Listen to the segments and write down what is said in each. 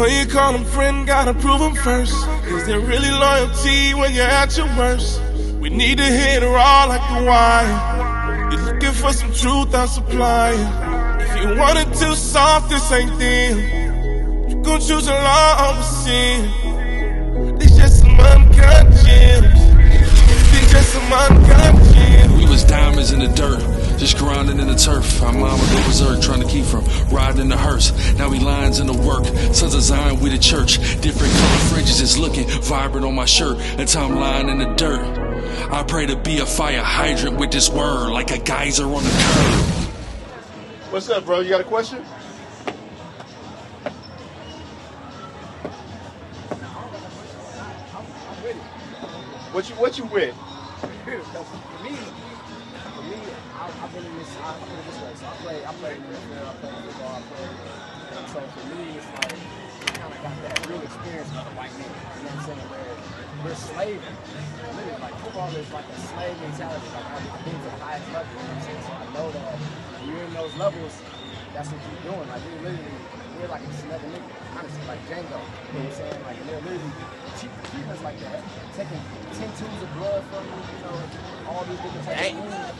Before you call them friend, gotta prove them first. Is there really loyalty when you're at your worst? We need to hit raw like the wire. You're looking for some truth, I'll supply it. If you want it too soft, this ain't them. You gon' choose a law over sin. It's just some uncut gems. It's just some uncut gems. We was diamonds in the dirt, just grounding in the turf. Our mama go berserk, trying to keep from riding in the hearse. Now we lions in the work, sons of Zion, we the church. Different color fringes is looking vibrant on my shirt until I'm lying in the dirt. I pray to be a fire hydrant with this word, like a geyser on the curb. What's up, bro? You got a question? What you with? For me, I've been in this. I put it this way. So I played in the NFL, I played football, and so for me, it's like I kind of got that real experience with the white man. You know what I'm saying? Where we're slaving. Literally, like football is like a slave mentality. Like I've been to the highest level. You know what I'm saying? So I know that when you're in those levels, that's what you're doing. Like we're like just another nigga. Honestly, like Django. You know what I'm saying? Like they're literally treating us like that. Taking 10 tubes of blood from you, you know, all these different types of wounds.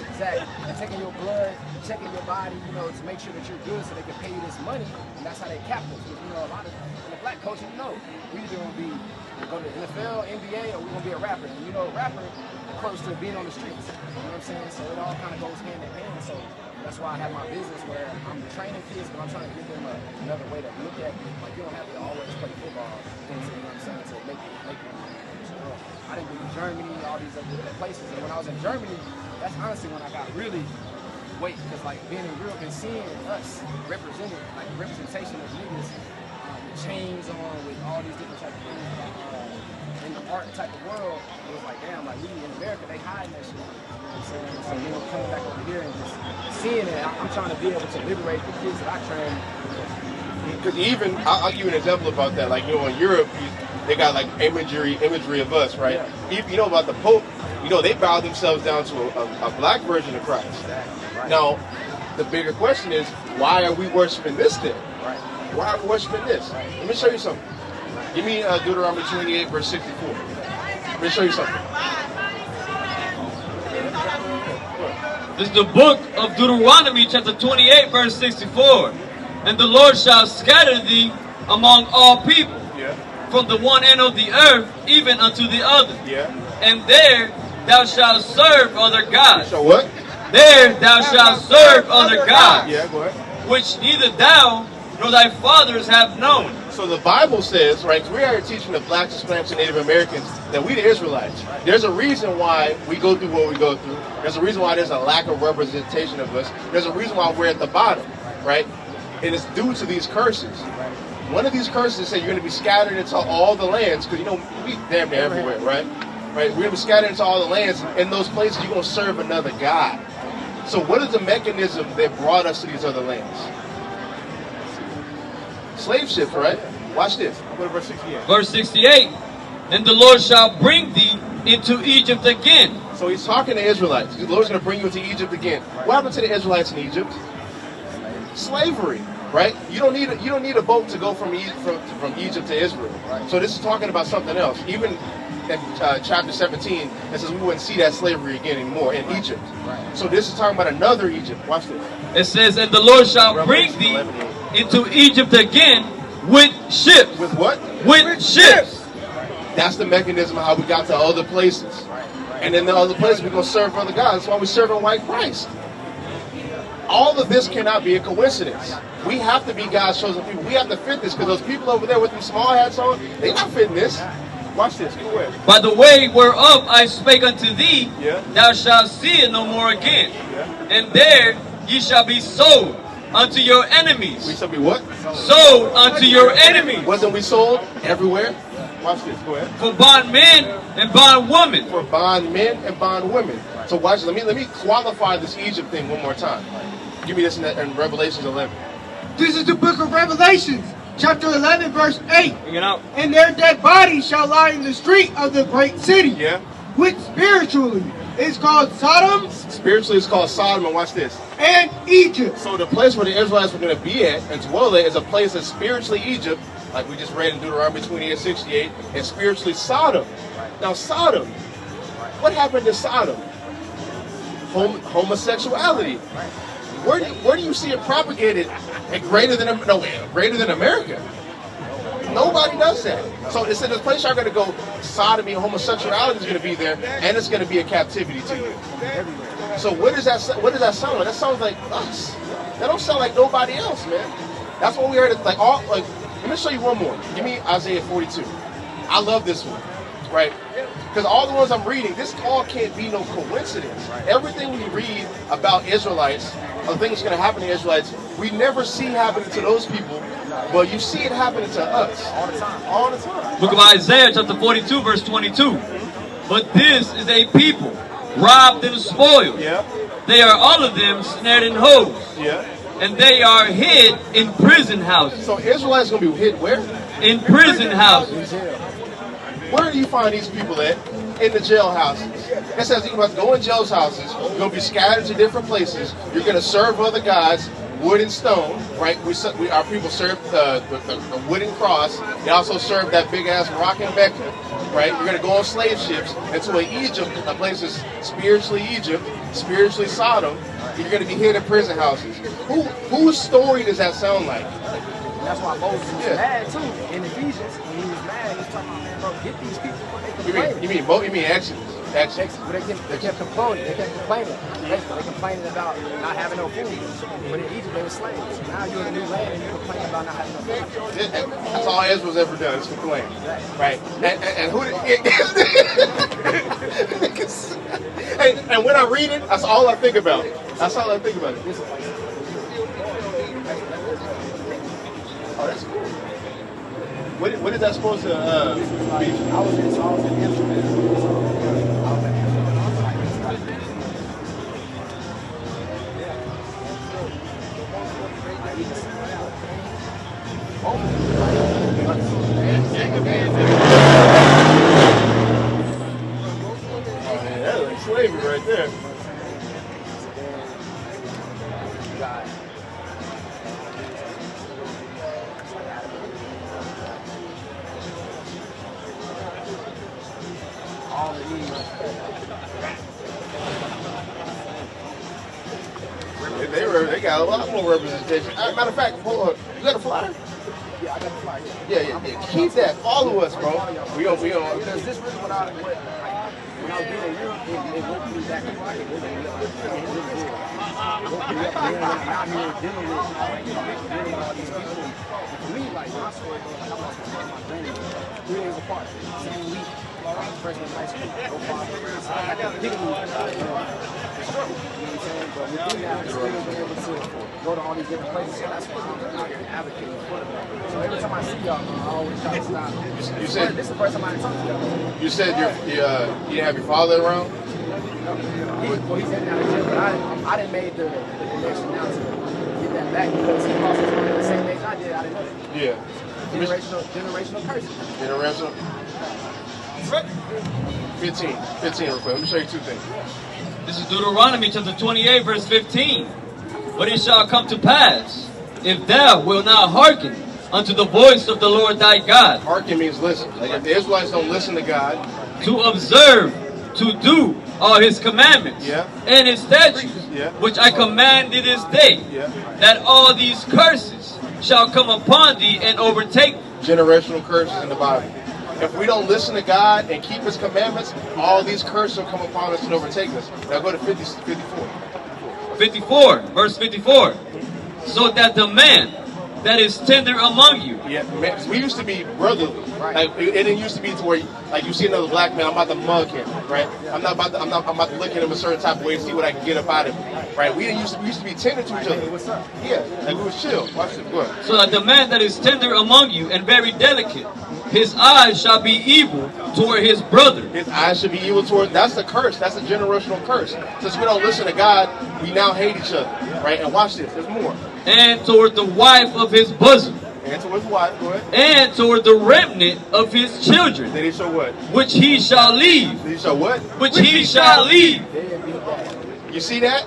Exactly. And taking your blood, checking your body, you know, to make sure that you're good so they can pay you this money. And that's how they cap us. Because, you know, a lot of in the black culture, you know, we either going to go to the NFL, NBA, or we're going to be a rapper. And you know, a rapper is close to being on the streets. You know what I'm saying? So it all kind of goes hand in hand. So that's why I have my business where I'm training kids, but I'm trying to give them another way to look at it. Like, you don't have to always play football. You know what I'm saying? To make it. I didn't go to Germany, all these other places. And when I was in Germany, that's honestly when I got really weight. Because like being in Europe and seeing us represented, like representation of niggas, with chains on, with all these different types of things, in the art type of world, it was like, damn, like we in America, they hiding that shit. You know what I'm saying? So you know, coming back over here and just seeing it, I'm trying to be able to liberate the kids that I train. Because even, I'll give you an example about that. Like, you know, in Europe, they got like imagery of us, right? Yeah. You know about the Pope, you know, they bow themselves down to a black version of Christ. Right. Now, the bigger question is, why are we worshiping this then? Right. Why are we worshiping this? Right. Let me show you something. Give me Deuteronomy 28, verse 64. Let me show you something. This is the book of Deuteronomy, chapter 28, verse 64. And the Lord shall scatter thee among all people. Yeah. From the one end of the earth, even unto the other. Yeah. And there thou shalt serve other gods. So what? There thou shalt serve other gods. Yeah, go ahead. Which neither thou nor thy fathers have known. So the Bible says, right, we are teaching the blacks, Hispanics, and Native Americans that we the Israelites. There's a reason why we go through what we go through. There's a reason why there's a lack of representation of us. There's a reason why we're at the bottom, right? And it's due to these curses. One of these curses said you're going to be scattered into all the lands, because, you know, we damn near everywhere, right? Right? We're going to be scattered into all the lands. In those places, you're going to serve another God. So what is the mechanism that brought us to these other lands? Slave ships, right? Watch this. Go to verse 68. Verse 68. And the Lord shall bring thee into Egypt again. So he's talking to Israelites. The Lord's going to bring you into Egypt again. What happened to the Israelites in Egypt? Slavery, right? You don't need a boat to go from Egypt to Israel. Right. So this is talking about something else. Even in chapter 17, it says we wouldn't see that slavery again anymore in Egypt. Right. So this is talking about another Egypt. Watch this. It says, and the Lord shall bring thee into Egypt again with ships. With what? With ships. That's the mechanism of how we got to other places. And in the other places, we're going to serve other gods. That's why we serve a white Christ. All of this cannot be a coincidence. We have to be God's chosen people. We have to fit this, because those people over there with them small hats on, they're not fitting this. Watch this. Go ahead. By the way whereof I spake unto thee, thou shalt see it no more again. And there ye shall be sold unto your enemies. We shall be what? Sold unto your enemies. Wasn't we sold everywhere? Watch this. Go ahead. For bondmen and bondwomen. For bondmen and bondwomen. So watch. Let me qualify this Egypt thing one more time. Give me this in Revelations 11. This is the book of Revelations, chapter 11, verse 8. Bring it out. And their dead bodies shall lie in the street of the great city. Yeah. Which spiritually is called Sodom Spiritually, it's called Sodom, and watch this. and Egypt. So the place where the Israelites were going to be at and dwell at is a place that's spiritually Egypt, like we just read in Deuteronomy 28:68, and spiritually Sodom. Now Sodom, what happened to Sodom? Homosexuality. Where do you see it propagated and greater than America? Nobody does that. So it's in this place y'all going to go. Sodomy and homosexuality is going to be there, and it's going to be a captivity to you. So what does that sound like? That sounds like us. That don't sound like nobody else, man. That's what we heard. Like let me show you one more. Give me Isaiah 42. I love this one, right? Because all the ones I'm reading, this all can't be no coincidence. Everything we read about Israelites, or things going to happen to Israelites, we never see happening to those people, but you see it happening to us all the time. Book of Isaiah chapter 42 verse 22. But this is a people robbed and spoiled. Yeah. They are all of them snared in holes. Yeah. And they are hid in prison houses. So Israelites going to be hid where? In prison houses. Where do you find these people at? In the jail houses. It says you're going to go in jail houses. You're going to be scattered to different places. You're going to serve other gods, wood and stone, right? Our people serve the wooden cross. They also serve that big ass rock and Mecca, right? You're going to go on slave ships into Egypt, a place that's spiritually Egypt, spiritually Sodom. You're going to be hid in prison houses. Whose story does that sound like? And that's why Moses was mad too in Ephesians. When he was mad, he was talking about, man, bro, get these people. You mean Exodus? Exodus. But they kept complaining. They complaining about not having no food. But in Egypt, they were slaves. So now you're in a new land and you're complaining about not having no food. That's all Ezra's ever done is complain. Right. And who and when I read it, that's all I think about. That's all I think about it. Oh, that's cool. What is that supposed to be? I was in Israel. That's like slavery right there. They got a lot more representation. Matter of fact, hold on. You got a flyer? Yeah, I got the flyer. Yeah. Keep that. Follow us, bro. We on. Because this really when I was being in Europe, it woke me back to life. It woke me up. It really did. It woke me up. And then when I'm out here dealing with all these people, for me, like my story goes, like I lost my granny 3 days apart, same week. Freshman in high school, go father. So I got to pick me the struggle. You know what I'm saying? But within that, I'm still being able to go to all these different places. So that's what I'm out here advocating for. So every time I see y'all, I always try to stop. You said this is the first time I talked to y'all. You said you didn't have your father around? He's in and out of jail, but I didn't make the connection now to get that back because he lost his money the same age I did. I didn't know that. Yeah. Generational curses. Generational. 15 real quick. Let me show you two things. This is Deuteronomy chapter 28 verse 15. But it shall come to pass, if thou wilt not hearken unto the voice of the Lord thy God. Hearken means listen. Like if the Israelites don't listen to God. To observe, to do all his commandments and his statutes, which I command thee this day, that all these curses shall come upon thee and overtake thee. Generational curses in the Bible. If we don't listen to God and keep his commandments, all these curses will come upon us and overtake us. Now go to 54. 54, verse 54. So that the man that is tender among you. Yeah, we used to be brotherly. Like it didn't used to be to where like you see another black man, I'm about to mug him, right? I'm about to look at him a certain type of way to see what I can get up out of him. Right? We used to be tender to each other. What's up? Yeah, like we was chill. Watch this. Go ahead. So that the man that is tender among you and very delicate, his eyes shall be evil toward his brother. His eyes should be evil toward. That's a curse. That's a generational curse. Since we don't listen to God, we now hate each other. Right? And watch this. There's more. And toward the wife of his bosom. And towards what? Go ahead. And toward the remnant of his children, Then he shall what? which he shall leave. Then he shall what? Which he shall leave. You see that?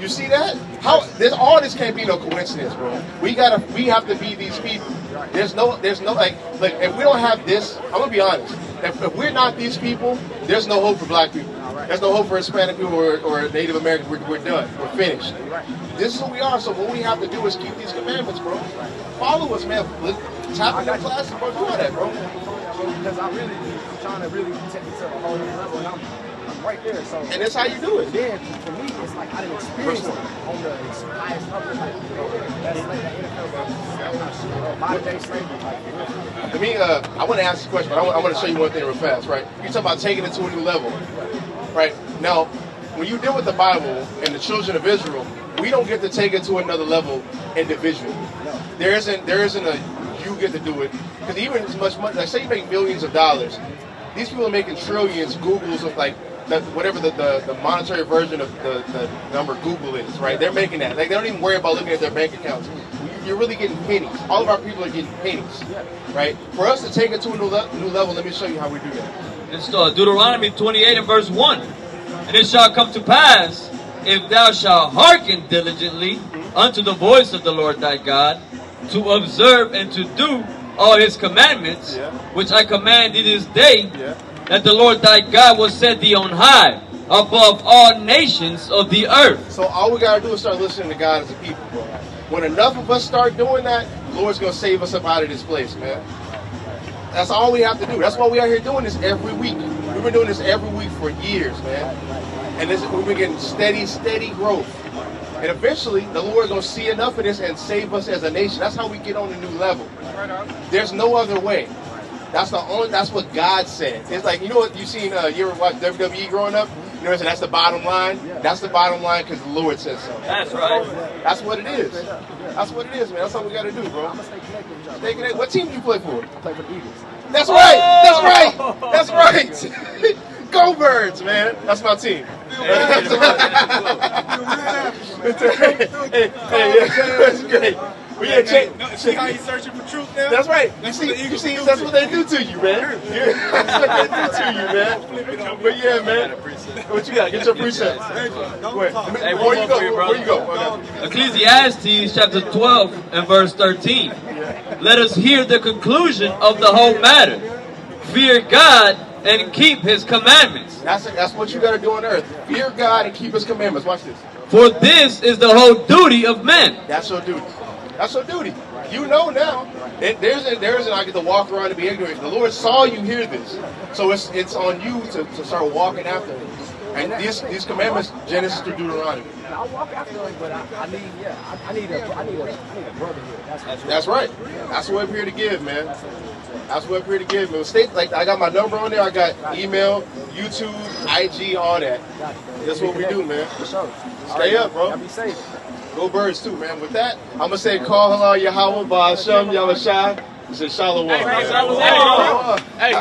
You see that? How this all this can't be no coincidence, bro. We have to be these people. There's no like if we don't have this, I'm gonna be honest. If we're not these people, there's no hope for black people. There's no hope for Hispanic people or Native Americans. We're done. We're finished. This is who we are. So what we have to do is keep these commandments, bro. Follow us, man. Tap in the classes, bro. Do all that, bro. Because I'm trying to really take it to a whole new level, and I'm right there. So And that's how you do it. then for me, it's like I didn't experience it on the highest level. Like, that's like the NFL, modern day slavery. Like, I mean, I want to ask this question, but I want to show you one thing real fast, right? You talk about taking it to a new level, right? Now, when you deal with the Bible and the children of Israel, we don't get to take it to another level individually. There isn't a you get to do it, because even as much money, like say you make millions of dollars, these people are making trillions. Google's of like whatever the monetary version of the number Google is, right? They're making that. Like they don't even worry about looking at their bank accounts. You're really getting pennies. All of our people are getting pennies, right? For us to take it to a new level, let me show you how we do that. It's Deuteronomy 28 and verse 1. And it shall come to pass, if thou shalt hearken diligently unto the voice of the Lord thy God, to observe and to do all his commandments, which I command thee this day, that the Lord thy God will set thee on high above all nations of the earth. So all we gotta do is start listening to God as a people, bro. When enough of us start doing that, the Lord's gonna save us up out of this place, man. That's all we have to do. That's why we are here doing this every week. We've been doing this every week for years, man. And we've been getting steady growth. And eventually, the Lord gonna see enough of this and save us as a nation. That's how we get on a new level. There's no other way. That's what God said. It's like, you know what, you ever watch WWE growing up? You know what I'm saying? That's the bottom line. That's the bottom line because the Lord says so. That's right. That's what it is. That's what it is, man. That's all we got to do, bro. Stay connected. What team do you play for? I play for the Eagles. That's right. That's right. Go Birds, man. That's my team. Hey, that's great. See how he's searching for truth now? That's right. You see, that's what they do to you, man. That's what they do to you, man. But yeah, man. What you got? Get your precepts. Where you go? Ecclesiastes chapter 12 and verse 13. Let us hear the conclusion of the whole matter. Fear God and keep his commandments. That's what you got to do on earth. Fear God and keep his commandments. Watch this. For this is the whole duty of men. That's your duty. That's your duty. You know now. There isn't I get to walk around and be ignorant. The Lord saw you hear this. So it's on you to start walking after him. And these commandments, Genesis to Deuteronomy. I walk after him, but I need a brother here. That's right. That's what we're here to give, man. That's what we're here to give, man. I got my number on there. I got email, YouTube, IG, all that. That's what we do, man. Stay up, bro. Be safe. Go Birds too, man. With that, I'm gonna say call halal Yahweh Ba'Hashem Yahushua. He said Shalom. Hey, Shalom. Hey.